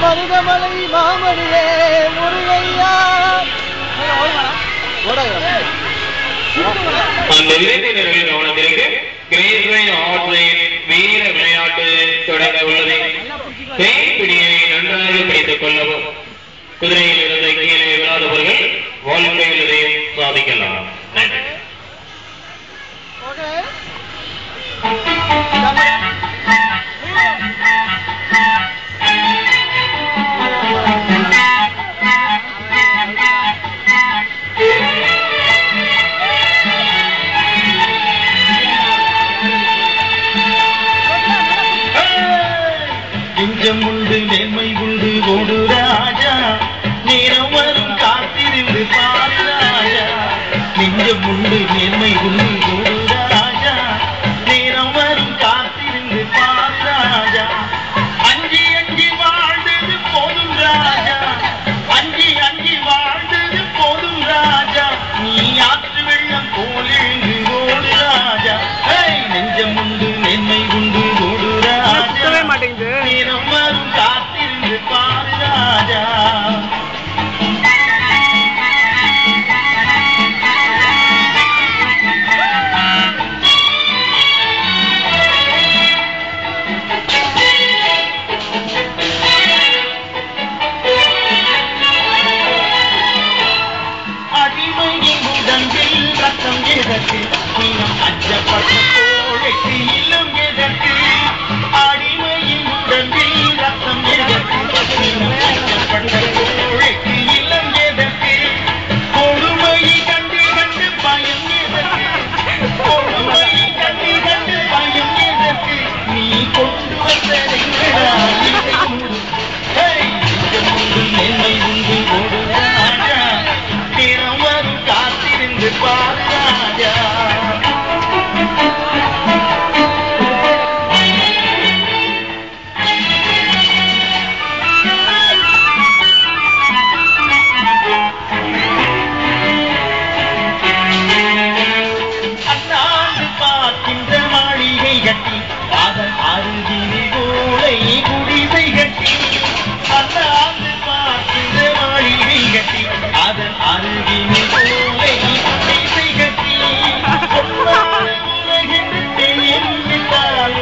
மருதமலை மாமணியே முருகையா. அந்த இளைஞர்களின் கவனத்திற்கு வீர விளையாட்டு தொடங்க உள்ளது. கைப்பிடியை நன்றாக பிடித்துக் கொள்ளவும். குதிரையில் இருந்து கீழே விழாதவர்கள் வாழ்க்கையில் இதையும் சாதிக்கலாம். நன்றி. உண்டு நேர்மை உண்டு ஓடு ராஜா, நேரம் வரும் காத்திருந்து பாரு ராஜா. நெஞ்சம் உண்டு நேர்மை உண்டு ஓடு ராஜா, நேரம் வரும் காத்திருந்து பாரு ராஜா. அஞ்சி அஞ்சி வாழ்ந்தது போதும் ராஜா, அஞ்சி அஞ்சி வாழ்ந்தது போதும் ராஜா. நீ ஆற்று வெள்ளம் போல் எழுந்து ஓடு ராஜா. நெஞ்சம் உண்டு நேர்மை உண்டு ஓடு ராஜா, நேரம் வரும் காத்திருந்து பாரு ராஜா. அடிமையின் உடம்பில் ரத்தம் எதற்கு, நீனம் அஞ்சப்பட்ட கோழைக்கு இல்லம் எதற்கு. அடிமையின் உடம்பில் ரத்தம் எதற்கு, நீனம் அஞ்சப்பட்ட கோழைக்கு இல்லம் எதற்கு. கொடுமையை கண்டு கண்டு பயம் எதற்கு, கொடுமையை கண்டு கண்டு பயம் எதற்கு. நீ கொண்டு வந்தடைங்களா நன்மை உண்டு ஓடு ராஜா, நேரம் வரும் காத்திருந்து பாரு ராஜா. அண்ணாந்து பார்க்கின்ற மாளிகை கட்டி, அதன் அருகில் ஓலை குடிசை கட்டி. அண்ணாந்து பார்க்கின்ற மாளிகை கட்டி, அதன் அருகில் ஓலை குடிசை கட்டி. பொன்னான உலகென்று தேர்ந்தால்,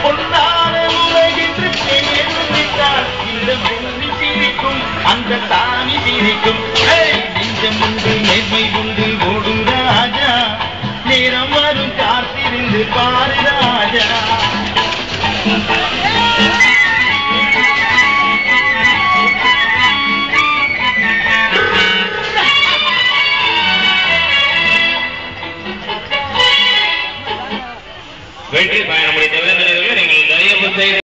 பொன்னான உலகென்று தேர்ந்தால், இந்த பூமி சிரிக்கும் அந்த சாமி சிரிக்கும். நெஞ்சம் உண்டு நேர்மை உண்டு ஓடு ராஜா, நேரம் வரும் காத்திருந்து பாரு ராஜா. வெற்றி பயணம் முடித்த வீரர்கள் நீங்கள் தயவு செய்து